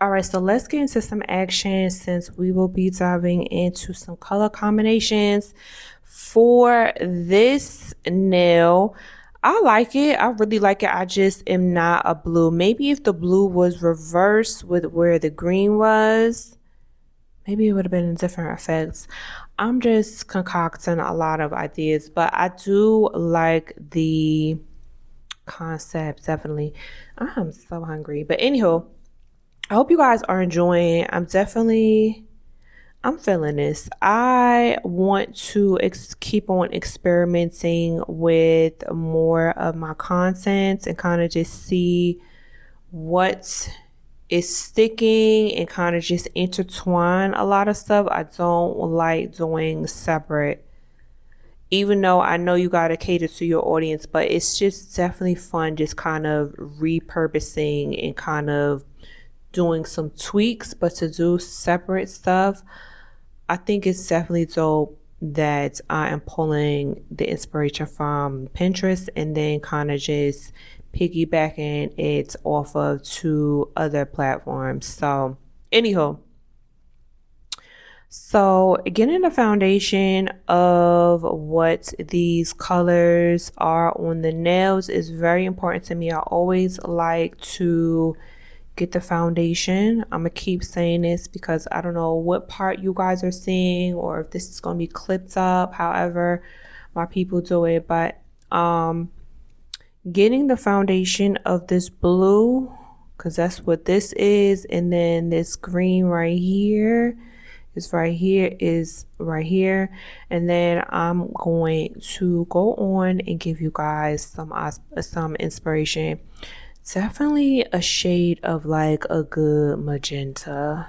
All right, so let's get into some action since we will be diving into some color combinations for this nail. I like it. I really like it. I just am not a blue. Maybe if the blue was reversed with where the green was, maybe it would have been different effects. I'm just concocting a lot of ideas, but I do like the concept, definitely. I'm so hungry. But anyhow, I hope you guys are enjoying. I'm feeling this. I want to keep on experimenting with more of my content and kind of just see what is sticking and kind of just intertwine a lot of stuff. I don't like doing separate, even though I know you got to cater to your audience, but it's just definitely fun just kind of repurposing and kind of doing some tweaks, but to do separate stuff, I think it's definitely dope that I am pulling the inspiration from Pinterest and then kind of just piggybacking it off of two other platforms. So, anyhow, so getting the foundation of what these colors are on the nails is very important to me. I always like to get the foundation. I'm gonna keep saying this because I don't know what part you guys are seeing or if this is gonna be clipped up, however my people do it, but getting the foundation of this blue, because that's what this is, and then this green right here is right here, and then I'm going to go on and give you guys some inspiration. Definitely a shade of like a good magenta.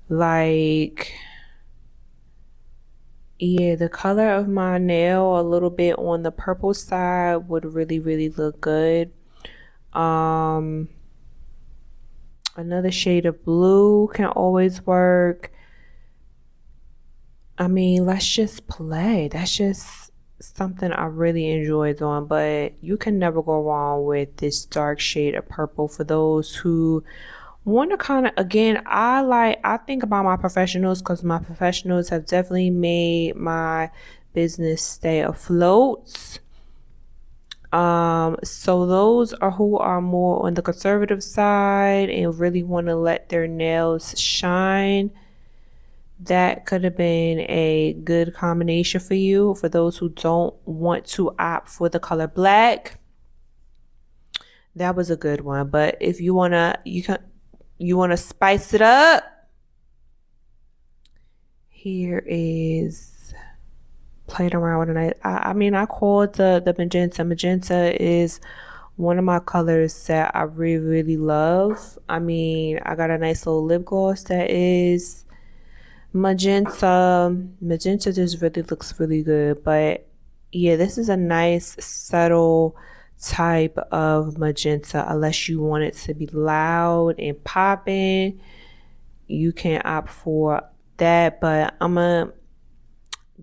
Like, yeah, the color of my nail a little bit on the purple side would really, really look good. Another shade of blue can always work. I mean, let's just play. That's just something I really enjoy doing, but you can never go wrong with this dark shade of purple for those who want to kind of, again, I think about my professionals because my professionals have definitely made my business stay afloat. So those are who are more on the conservative side and really want to let their nails shine. That could have been a good combination for you. For those who don't want to opt for the color black, that was a good one. But if you wanna spice it up, here is playing around with it. I mean, I call it the magenta. Magenta is one of my colors that I really, really love. I mean, I got a nice little lip gloss that is magenta. Magenta just really looks really good, but yeah, this is a nice subtle type of magenta. Unless you want it to be loud and popping, you can opt for that, but I'm gonna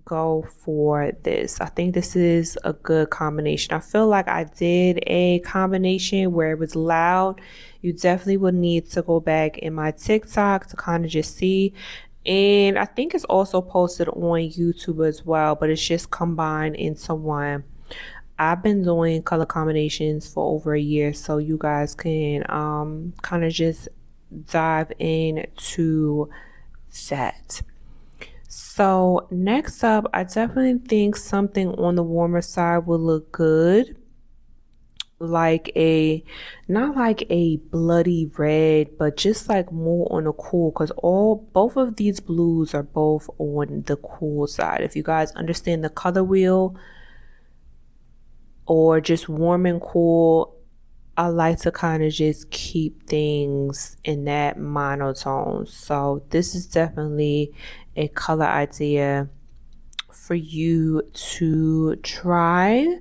go for this. I think this is a good combination. I feel like I did a combination where it was loud. You definitely would need to go back in my TikTok to kind of just see. And I think it's also posted on YouTube as well, but it's just combined into one. I've been doing color combinations for over a year, so you guys can kind of just dive into that. So next up, I definitely think something on the warmer side would look good. Like not like a bloody red, but just like more on the cool, because both of these blues are both on the cool side. If you guys understand the color wheel or just warm and cool, I like to kind of just keep things in that monotone. So this is definitely a color idea for you to try.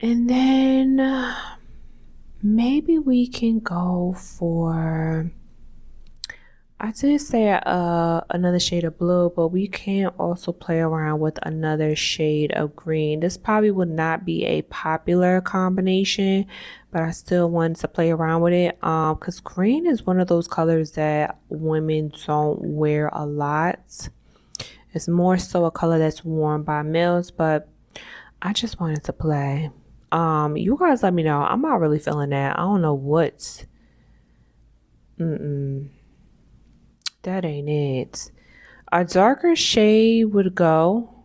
And then maybe we can go for, I did say another shade of blue, but we can also play around with another shade of green. This probably would not be a popular combination, but I still wanted to play around with it. Because green is one of those colors that women don't wear a lot. It's more so a color that's worn by males, but I just wanted to play. You guys let me know. I'm not really feeling that. I don't know what's. That ain't it. A darker shade would go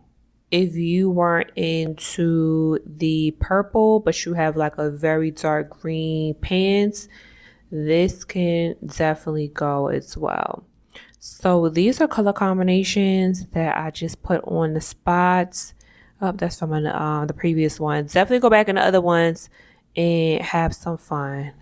if you weren't into the purple, but you have like a very dark green pants. This can definitely go as well. So these are color combinations that I just put on the spots. Oh, that's from the previous one. Definitely go back in the other ones and have some fun.